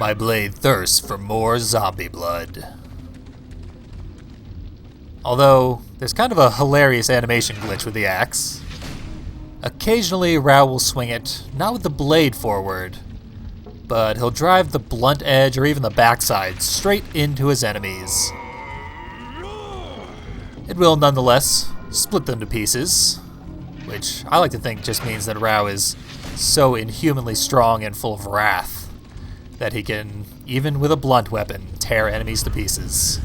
My blade thirsts for more zombie blood. Although, there's kind of a hilarious animation glitch with the axe. Occasionally, Rao will swing it, not with the blade forward, but he'll drive the blunt edge or even the backside straight into his enemies. It will nonetheless split them to pieces, which I like to think just means that Rao is so inhumanly strong and full of wrath that he can, even with a blunt weapon, tear enemies to pieces.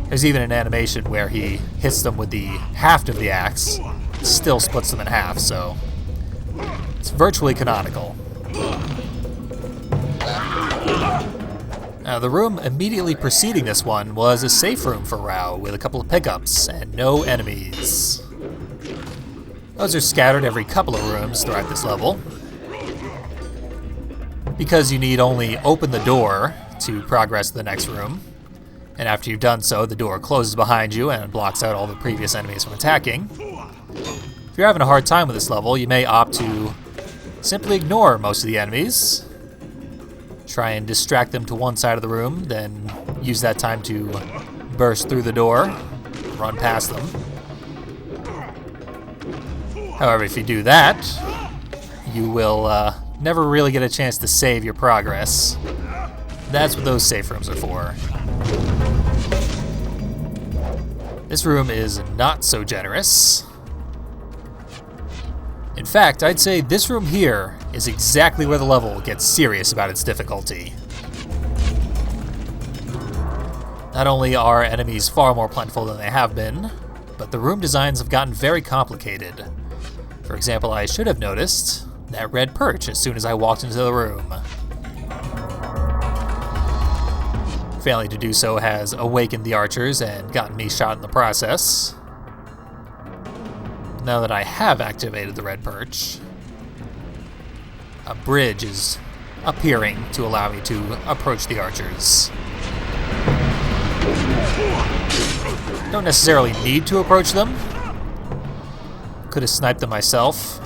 There's even an animation where he hits them with the haft of the axe, still splits them in half, so it's virtually canonical. Now, the room immediately preceding this one was a safe room for Rao with a couple of pickups and no enemies. Those are scattered every couple of rooms throughout this level. Because you need only open the door to progress to the next room, and after you've done so, the door closes behind you and blocks out all the previous enemies from attacking. If you're having a hard time with this level, you may opt to simply ignore most of the enemies, try and distract them to one side of the room, then use that time to burst through the door, run past them. However, if you do that, you will never really get a chance to save your progress. That's what those safe rooms are for. This room is not so generous. In fact, I'd say this room here is exactly where the level gets serious about its difficulty. Not only are enemies far more plentiful than they have been, but the room designs have gotten very complicated. For example, I should have noticed that red perch as soon as I walked into the room. Failing to do so has awakened the archers and gotten me shot in the process. Now that I have activated the red perch, a bridge is appearing to allow me to approach the archers. Don't necessarily need to approach them. Could have sniped them myself.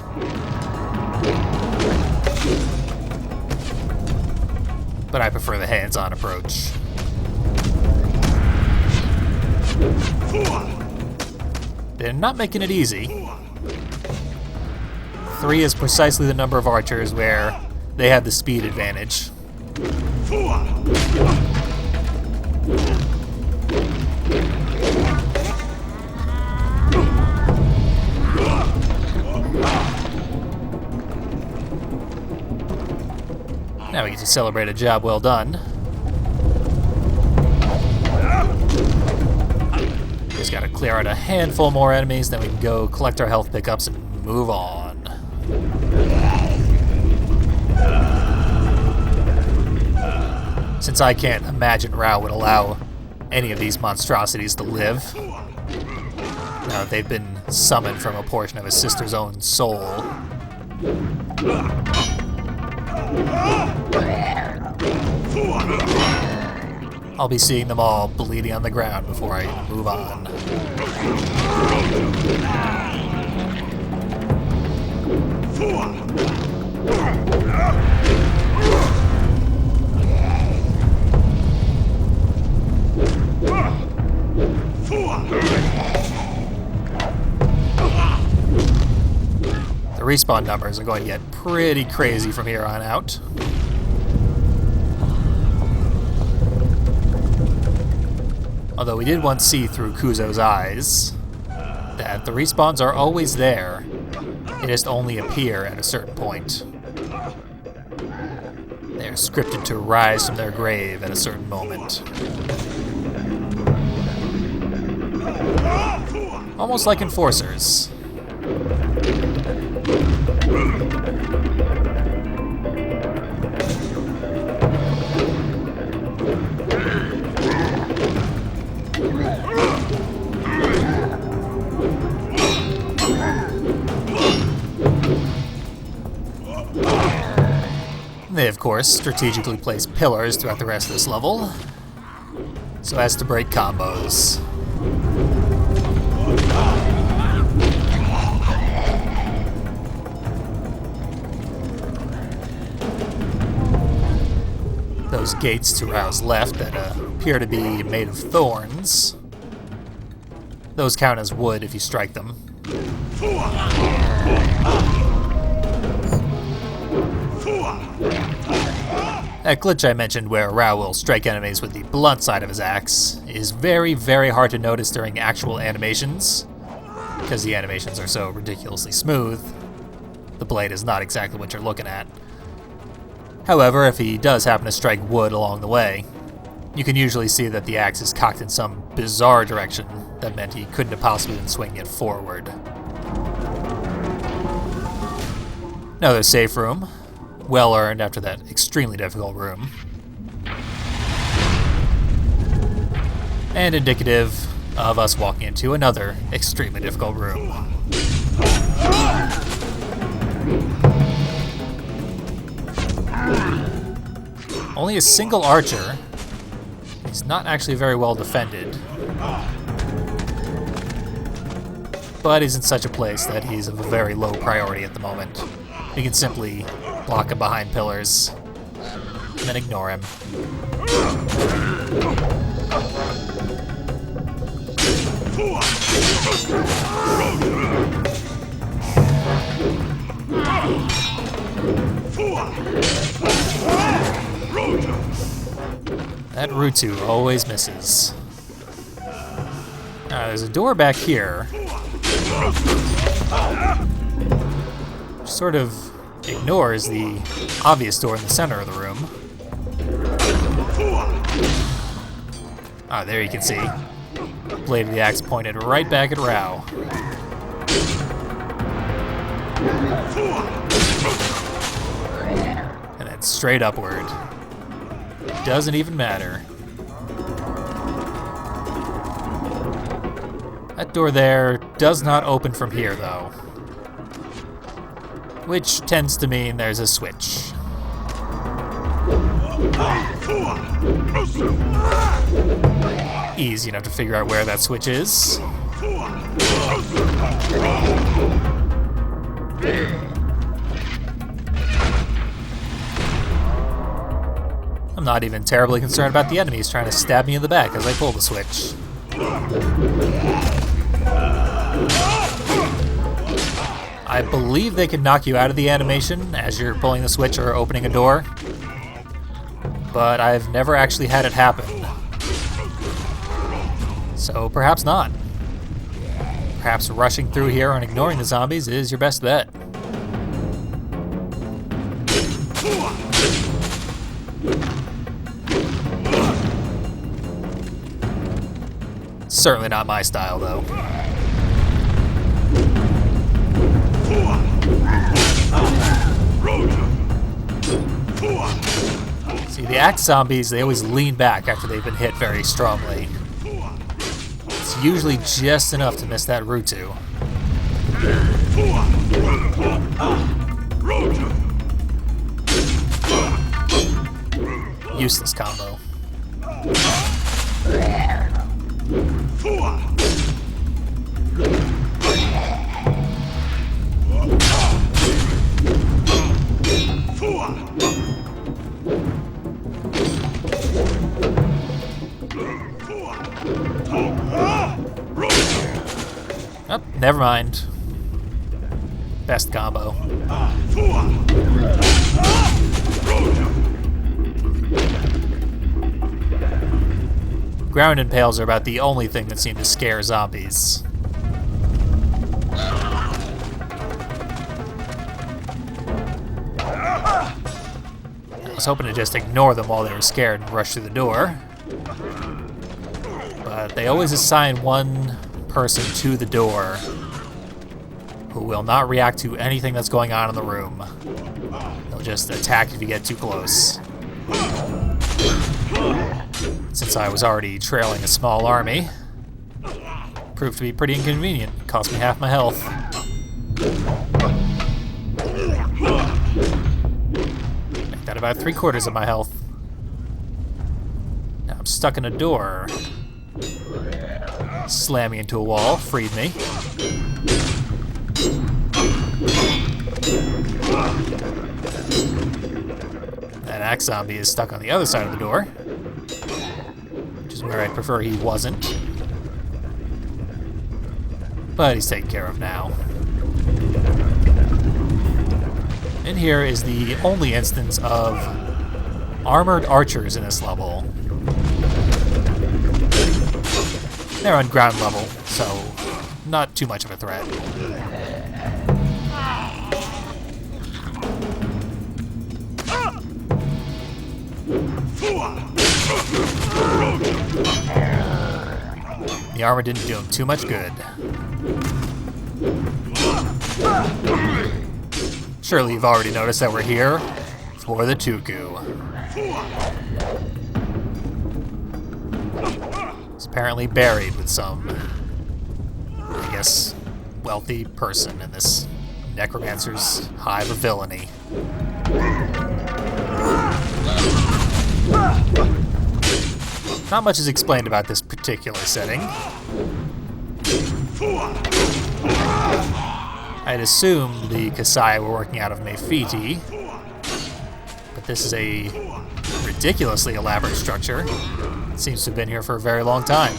But I prefer the hands-on approach. They're not making it easy. 3 is precisely the number of archers where they have the speed advantage. Now we get to celebrate a job well done. Just gotta clear out a handful more enemies, then we can go collect our health pickups and move on. Since I can't imagine Rao would allow any of these monstrosities to live, now that they've been summoned from a portion of his sister's own soul. I'll be seeing them all bleeding on the ground before I move on. The respawn numbers are going to get pretty crazy from here on out. Although we did once see through Kuzo's eyes that the respawns are always there, they just only appear at a certain point. They are scripted to rise from their grave at a certain moment. Almost like enforcers. They, of course, strategically place pillars throughout the rest of this level, so as to break combos. those gates to Rao's left that appear to be made of thorns. Those count as wood if you strike them. That glitch I mentioned where Rao will strike enemies with the blunt side of his axe is very, very hard to notice during actual animations, because the animations are so ridiculously smooth. The blade is not exactly what you're looking at. However, if he does happen to strike wood along the way, you can usually see that the axe is cocked in some bizarre direction that meant he couldn't have possibly been swinging it forward. Another safe room. Well earned after that extremely difficult room. And indicative of us walking into another extremely difficult room. Only a single archer. He's not actually very well defended. But he's in such a place that he's of a very low priority at the moment. You can simply block him behind pillars and then ignore him. That Rutu always misses. There's a door back here. Sort of ignores the obvious door in the center of the room. There you can see. Blade of the axe pointed right back at Rao. And then straight upward. Doesn't even matter. That door there does not open from here, though. Which tends to mean there's a switch. Easy enough to figure out where that switch is. I'm not even terribly concerned about the enemies trying to stab me in the back as I pull the switch. I believe they can knock you out of the animation as you're pulling the switch or opening a door, but I've never actually had it happen. So perhaps not. Perhaps rushing through here and ignoring the zombies is your best bet. Certainly not my style, though. See, the axe zombies, they always lean back after they've been hit very strongly. It's usually just enough to miss that Rutu. Useless combo. Oh, never mind. Best combo. Ground impales are about the only thing that seem to scare zombies. I was hoping to just ignore them while they were scared and rush through the door. But they always assign one person to the door who will not react to anything that's going on in the room. They'll just attack if you get too close. Since I was already trailing a small army, proved to be pretty inconvenient. Cost me half my health. Got about 3/4 of my health. Now I'm stuck in a door. Slamming into a wall freed me. That axe zombie is stuck on the other side of the door, which is where I'd prefer he wasn't. But he's taken care of now. And here is the only instance of armored archers in this level. They're on ground level, so not too much of a threat. The armor didn't do him too much good. Surely you've already noticed that we're here for the Tuku. He's apparently buried with some, I guess, wealthy person in this necromancer's hive of villainy. Not much is explained about this particular setting. I'd assumed the Kasai were working out of Mefiti, but this is a ridiculously elaborate structure. It seems to have been here for a very long time.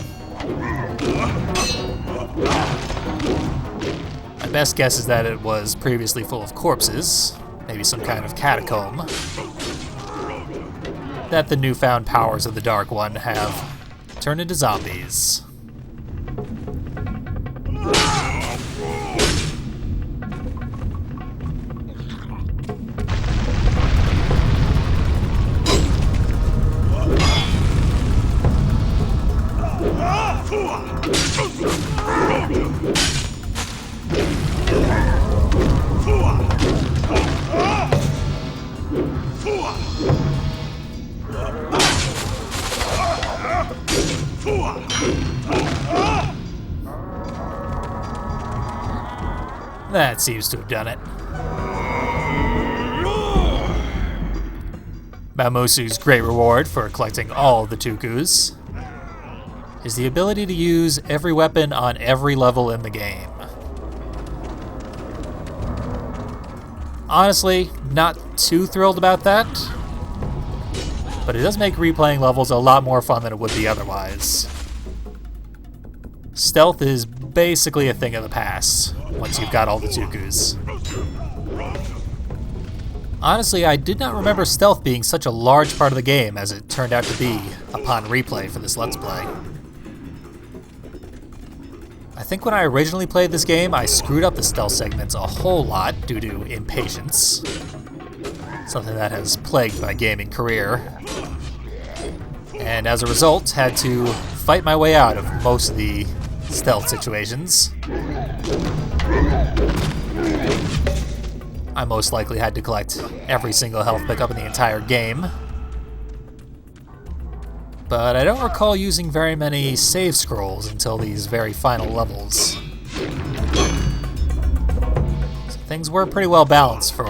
My best guess is that it was previously full of corpses, maybe some kind of catacomb, that the newfound powers of the Dark One have turned into zombies. That seems to have done it. Mamusu's great reward for collecting all of the Tukus is the ability to use every weapon on every level in the game. Honestly, not too thrilled about that, but it does make replaying levels a lot more fun than it would be otherwise. Stealth is basically a thing of the past once you've got all the Tukus. Honestly, I did not remember stealth being such a large part of the game as it turned out to be upon replay for this Let's Play. I think when I originally played this game, I screwed up the stealth segments a whole lot due to impatience, something that has plagued my gaming career, and as a result had to fight my way out of most of the stealth situations. I most likely had to collect every single health pickup in the entire game, but I don't recall using very many save scrolls until these very final levels. So things were pretty well balanced for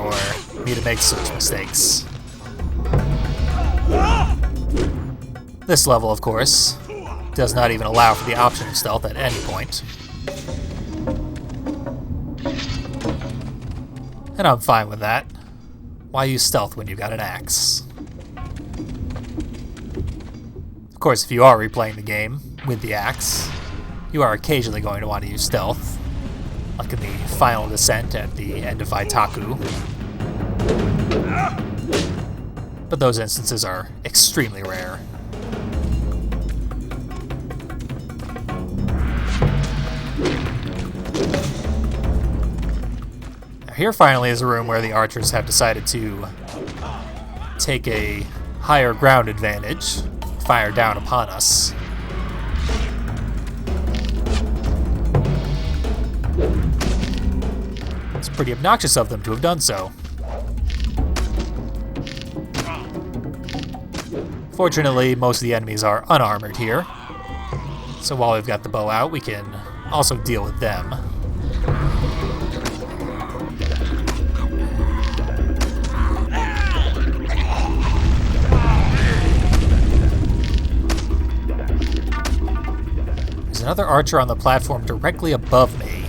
me to make such mistakes. This level, of course, does not even allow for the option of stealth at any point. And I'm fine with that. Why use stealth when you've got an axe? Of course, if you are replaying the game with the axe, you are occasionally going to want to use stealth, like in the final descent at the end of Vaitaku. But those instances are extremely rare. Here finally is a room where the archers have decided to take a higher ground advantage, fire down upon us. It's pretty obnoxious of them to have done so. Fortunately, most of the enemies are unarmored here, so while we've got the bow out, we can also deal with them. Another archer on the platform directly above me,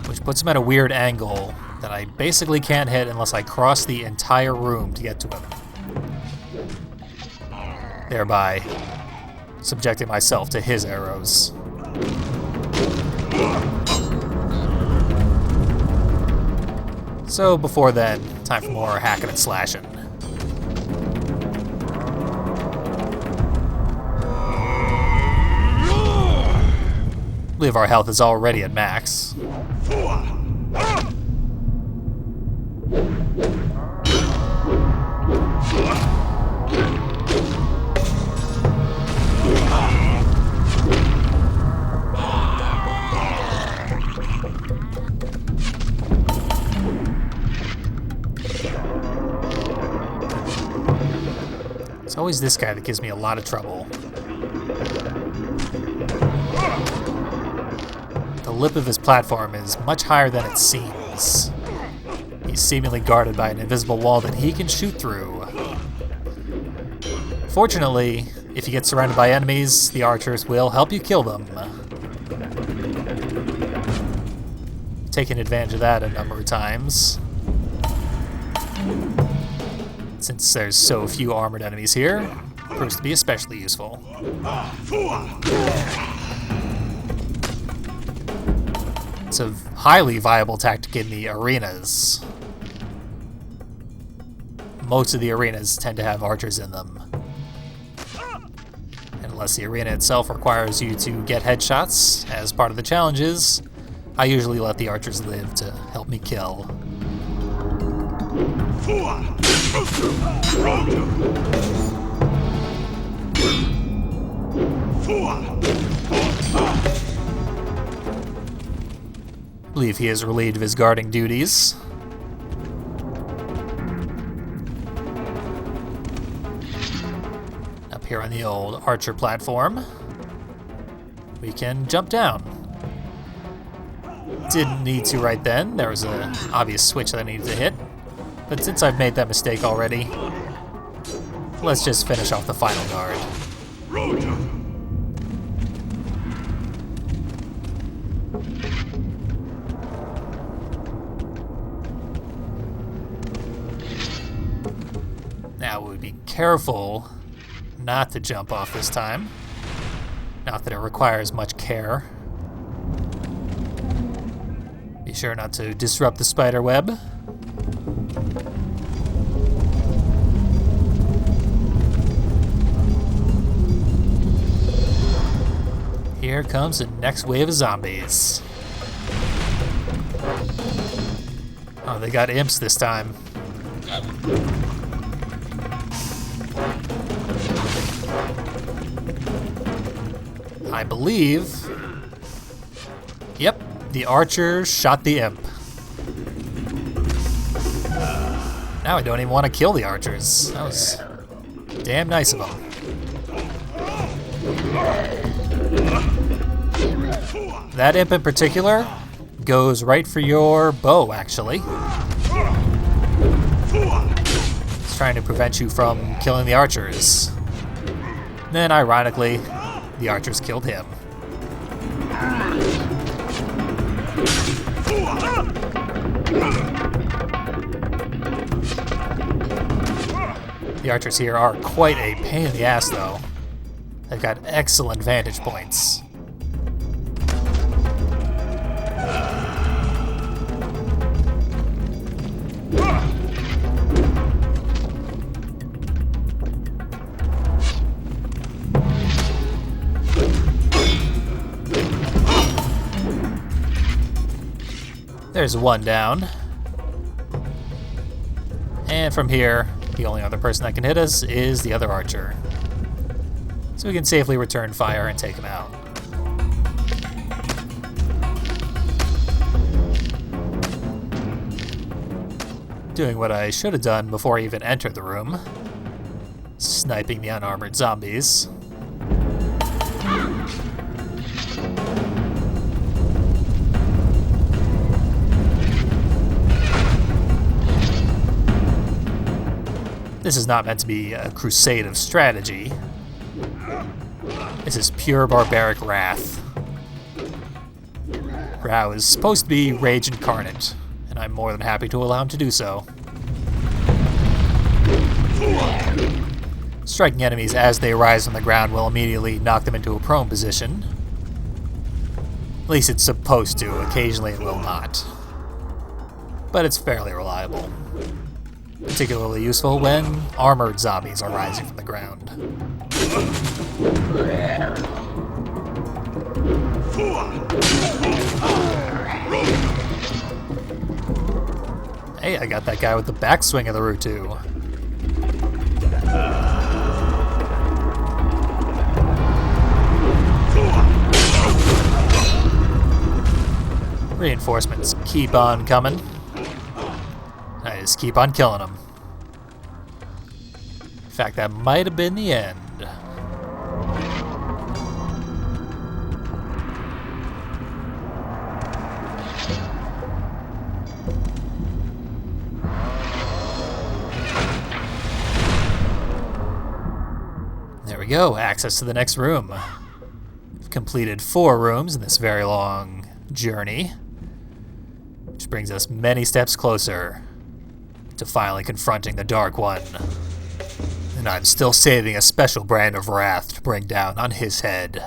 which puts him at a weird angle that I basically can't hit unless I cross the entire room to get to him. Thereby subjecting myself to his arrows. So before then, time for more hacking and slashing. I believe our health is already at max. It's always this guy that gives me a lot of trouble. The lip of his platform is much higher than it seems. He's seemingly guarded by an invisible wall that he can shoot through. Fortunately, if you get surrounded by enemies, the archers will help you kill them. Taking advantage of that a number of times. Since there's so few armored enemies here, it proves to be especially useful. It's a highly viable tactic in the arenas. Most of the arenas tend to have archers in them. And unless the arena itself requires you to get headshots as part of the challenges, I usually let the archers live to help me kill. I believe he is relieved of his guarding duties. Up here on the old archer platform, we can jump down. Didn't need to right then. There was an obvious switch that I needed to hit. But since I've made that mistake already, let's just finish off the final guard. Now we'll be careful not to jump off this time. Not that it requires much care. Be sure not to disrupt the spider web. Here comes the next wave of zombies. Oh, they got imps this time. I believe... Yep, the archer shot the imp. Now I don't even want to kill the archers. That was damn nice of them. That imp in particular goes right for your bow, actually. It's trying to prevent you from killing the archers. Then, ironically, the archers killed him. The archers here are quite a pain in the ass, though. They've got excellent vantage points. There's one down. And from here, the only other person that can hit us is the other archer. So we can safely return fire and take him out. Doing what I should have done before I even entered the room. Sniping the unarmored zombies. This is not meant to be a crusade of strategy. This is pure barbaric wrath. Rao is supposed to be rage incarnate, and and I'm more than happy to allow him to do so. Striking enemies as they rise from the ground will immediately knock them into a prone position. At least it's supposed to. Occasionally it will not. But it's fairly reliable. Particularly useful when armored zombies are rising from the ground. Hey, I got that guy with the backswing of the Rahtu. Reinforcements keep on coming. I just keep on killing them. In fact, that might have been the end. There we go, access to the next room. We've completed 4 rooms in this very long journey, which brings us many steps closer to finally confronting the Dark One. And I'm still saving a special brand of wrath to bring down on his head.